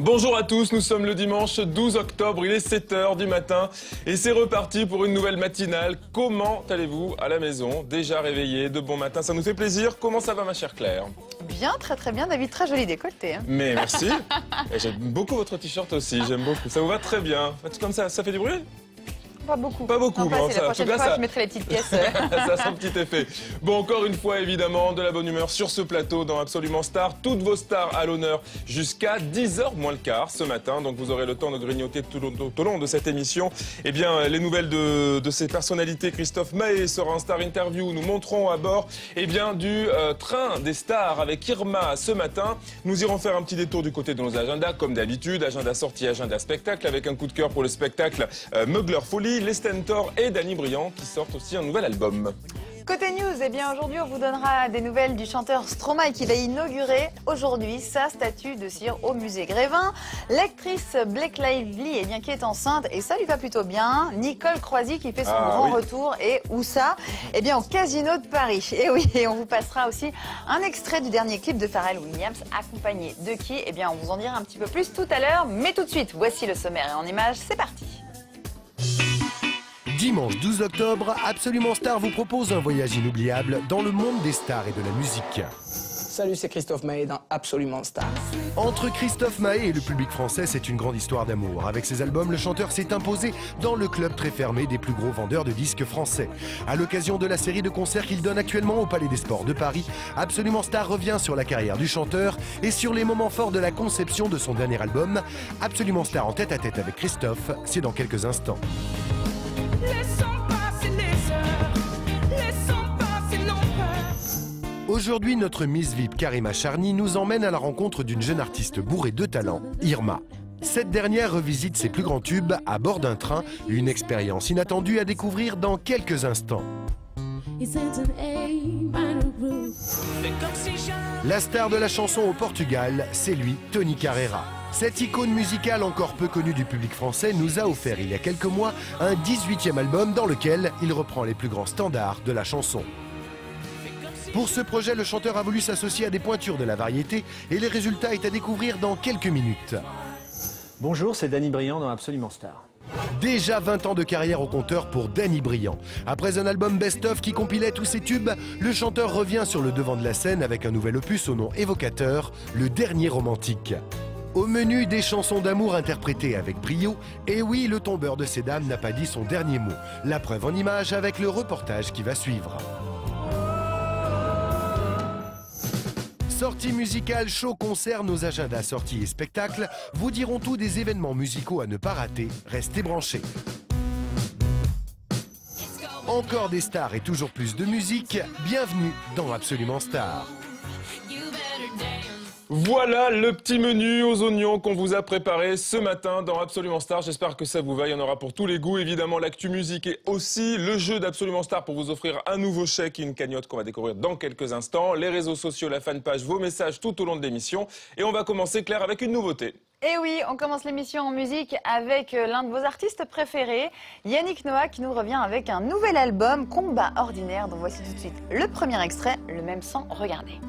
Bonjour à tous, nous sommes le dimanche 12 octobre, il est 7 h du matin et c'est reparti pour une nouvelle matinale. Comment allez-vous à la maison? Déjà réveillé, de bon matin, ça nous fait plaisir. Comment ça va ma chère Claire? Bien, très bien, David, très joli décolleté. Hein. Mais merci, j'aime beaucoup votre t-shirt aussi, j'aime beaucoup, ça vous va très bien. Comme ça fait du bruit? Pas beaucoup. Pas beaucoup, non, bon, la prochaine fois, je mettrai les petites pièces. Ça a son petit effet. Bon, encore une fois, évidemment, de la bonne humeur sur ce plateau dans Absolument Star. Toutes vos stars à l'honneur jusqu'à 10 h moins le quart ce matin. Donc vous aurez le temps de grignoter tout au long de cette émission. Eh bien, les nouvelles de ces personnalités. Christophe Maé sera en star interview. Nous monterons à bord du train des stars avec Irma ce matin. Nous irons faire un petit détour du côté de nos agendas, comme d'habitude. Agenda sortie, agenda spectacle, avec un coup de cœur pour le spectacle Mugler Folie. Les Stentor et Danny Briand qui sortent aussi un nouvel album. Côté news, eh bien aujourd'hui on vous donnera des nouvelles du chanteur Stromae qui va inaugurer aujourd'hui sa statue de cire au musée Grévin. L'actrice Blake Lively qui est enceinte et ça lui va plutôt bien. Nicole Croisy qui fait son grand retour et où ça? Eh bien au Casino de Paris. Et oui, et on vous passera aussi un extrait du dernier clip de Pharrell Williams accompagné de qui? Eh bien on vous en dira un petit peu plus tout à l'heure, mais tout de suite, voici le sommaire et en images, c'est parti. Dimanche 12 octobre, Absolument Star vous propose un voyage inoubliable dans le monde des stars et de la musique. Salut, c'est Christophe Maé dans Absolument Star. Entre Christophe Maé et le public français, c'est une grande histoire d'amour. Avec ses albums, le chanteur s'est imposé dans le club très fermé des plus gros vendeurs de disques français. À l'occasion de la série de concerts qu'il donne actuellement au Palais des Sports de Paris, Absolument Star revient sur la carrière du chanteur et sur les moments forts de la conception de son dernier album. Absolument Star en tête-à-tête avec Christophe, c'est dans quelques instants. Aujourd'hui, notre Miss VIP Karima Charny nous emmène à la rencontre d'une jeune artiste bourrée de talent, Irma. Cette dernière revisite ses plus grands tubes à bord d'un train, une expérience inattendue à découvrir dans quelques instants. La star de la chanson au Portugal, c'est lui, Tony Carreira. Cette icône musicale encore peu connue du public français nous a offert il y a quelques mois un 18e album dans lequel il reprend les plus grands standards de la chanson. Pour ce projet, le chanteur a voulu s'associer à des pointures de la variété et les résultats est à découvrir dans quelques minutes. Bonjour, c'est Danny Briand dans Absolument Star. Déjà 20 ans de carrière au compteur pour Danny Briand. Après un album best-of qui compilait tous ses tubes, le chanteur revient sur le devant de la scène avec un nouvel opus au nom évocateur, Le Dernier Romantique. Au menu, des chansons d'amour interprétées avec brio, et oui, le tombeur de ces dames n'a pas dit son dernier mot. La preuve en image avec le reportage qui va suivre. Sorties musicales, shows, concerts, nos agendas sorties et spectacles vous diront tout des événements musicaux à ne pas rater. Restez branchés. Encore des stars et toujours plus de musique. Bienvenue dans Absolument Star. Voilà le petit menu aux oignons qu'on vous a préparé ce matin dans Absolument Star. J'espère que ça vous va, il y en aura pour tous les goûts. Évidemment, l'actu musique et aussi le jeu d'Absolument Star pour vous offrir un nouveau chèque et une cagnotte qu'on va découvrir dans quelques instants. Les réseaux sociaux, la fanpage, vos messages tout au long de l'émission. Et on va commencer, Claire, avec une nouveauté. Et oui, on commence l'émission en musique avec l'un de vos artistes préférés, Yannick Noah, qui nous revient avec un nouvel album, Combat Ordinaire, dont voici tout de suite le premier extrait, le même sang, regardez.